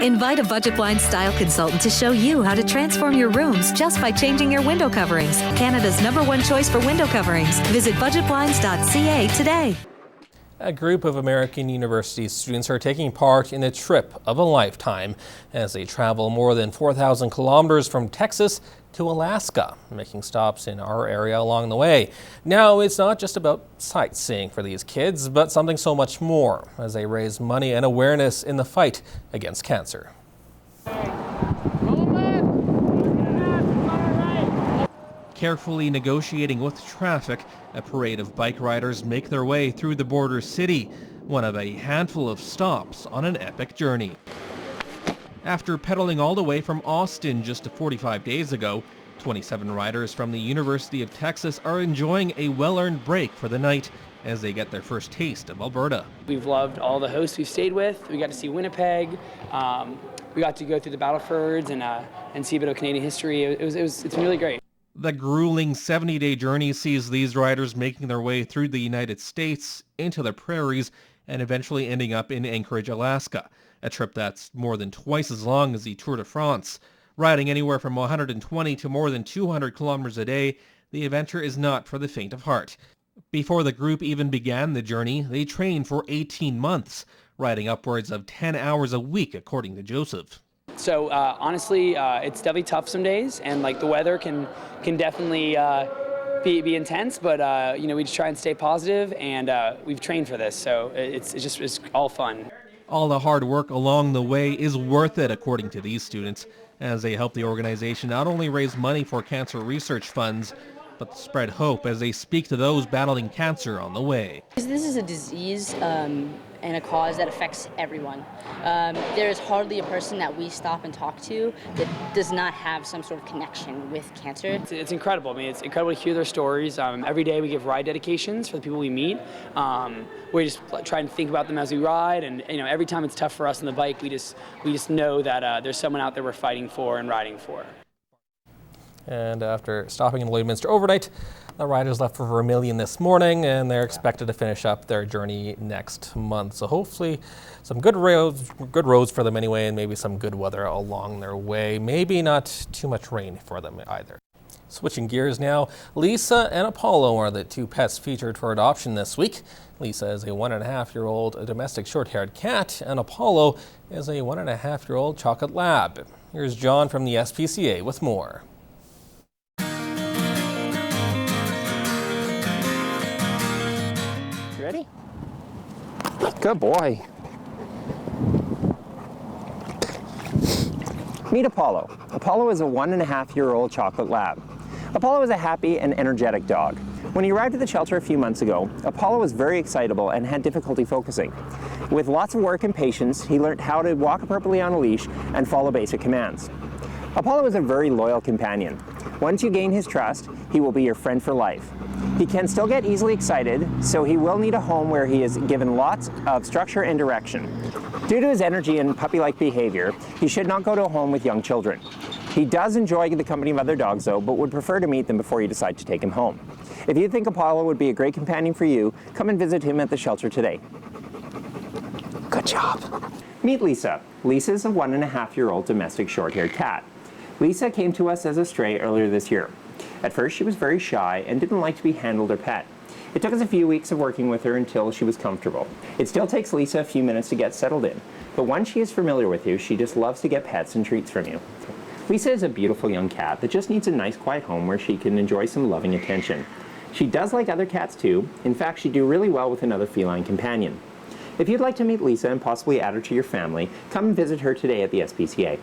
Invite a Budget Blinds style consultant to show you how to transform your rooms just by changing your window coverings. Canada's #1 choice for window coverings. Visit budgetblinds.ca today. A group of American university students are taking part in a trip of a lifetime as they travel more than 4,000 kilometers from Texas to Alaska, making stops in our area along the way. Now, it's not just about sightseeing for these kids, but something so much more as they raise money and awareness in the fight against cancer. Carefully negotiating with traffic, a parade of bike riders make their way through the border city, one of a handful of stops on an epic journey. After pedaling all the way from Austin just 45 days ago, 27 riders from the University of Texas are enjoying a well-earned break for the night as they get their first taste of Alberta. We've loved all the hosts we've stayed with. We got to see Winnipeg. We got to go through the Battlefords and see a bit of Canadian history. It's been really great. The grueling 70-day journey sees these riders making their way through the United States, into the prairies, and eventually ending up in Anchorage, Alaska, a trip that's more than twice as long as the Tour de France. Riding anywhere from 120 to more than 200 kilometers a day, the adventure is not for the faint of heart. Before the group even began the journey, they trained for 18 months, riding upwards of 10 hours a week, according to Joseph. So honestly, it's definitely tough some days, and like the weather can definitely be intense. But we just try and stay positive, and we've trained for this, so it's all fun. All the hard work along the way is worth it, according to these students, as they help the organization not only raise money for cancer research funds, but spread hope as they speak to those battling cancer on the way. This is a disease and a cause that affects everyone. There is hardly a person that we stop and talk to that does not have some sort of connection with cancer. It's incredible. I mean, it's incredible to hear their stories. Every day we give ride dedications for the people we meet. We just try and think about them as we ride, and every time it's tough for us on the bike, we just know that there's someone out there we're fighting for and riding for. And after stopping in Lloydminster overnight, the riders left for Vermilion this morning, and they're expected to finish up their journey next month. So hopefully some good roads for them anyway, and maybe some good weather along their way. Maybe not too much rain for them either. Switching gears now, Lisa and Apollo are the two pets featured for adoption this week. Lisa is a 1.5-year-old domestic short-haired cat, and Apollo is a 1.5-year-old chocolate lab. Here's John from the SPCA with more. Ready? Good boy. Meet Apollo. Apollo is a 1.5-year-old chocolate lab. Apollo is a happy and energetic dog. When he arrived at the shelter a few months ago, Apollo was very excitable and had difficulty focusing. With lots of work and patience, he learned how to walk appropriately on a leash and follow basic commands. Apollo is a very loyal companion. Once you gain his trust, he will be your friend for life. He can still get easily excited, so he will need a home where he is given lots of structure and direction. Due to his energy and puppy-like behavior, he should not go to a home with young children. He does enjoy the company of other dogs though, but would prefer to meet them before you decide to take him home. If you think Apollo would be a great companion for you, come and visit him at the shelter today. Good job. Meet Lisa. Lisa is a 1.5-year-old domestic short-haired cat. Lisa came to us as a stray earlier this year. At first, she was very shy and didn't like to be handled or pet. It took us a few weeks of working with her until she was comfortable. It still takes Lisa a few minutes to get settled in, but once she is familiar with you, she just loves to get pets and treats from you. Lisa is a beautiful young cat that just needs a nice quiet home where she can enjoy some loving attention. She does like other cats too. In fact, she'd do really well with another feline companion. If you'd like to meet Lisa and possibly add her to your family, come and visit her today at the SPCA.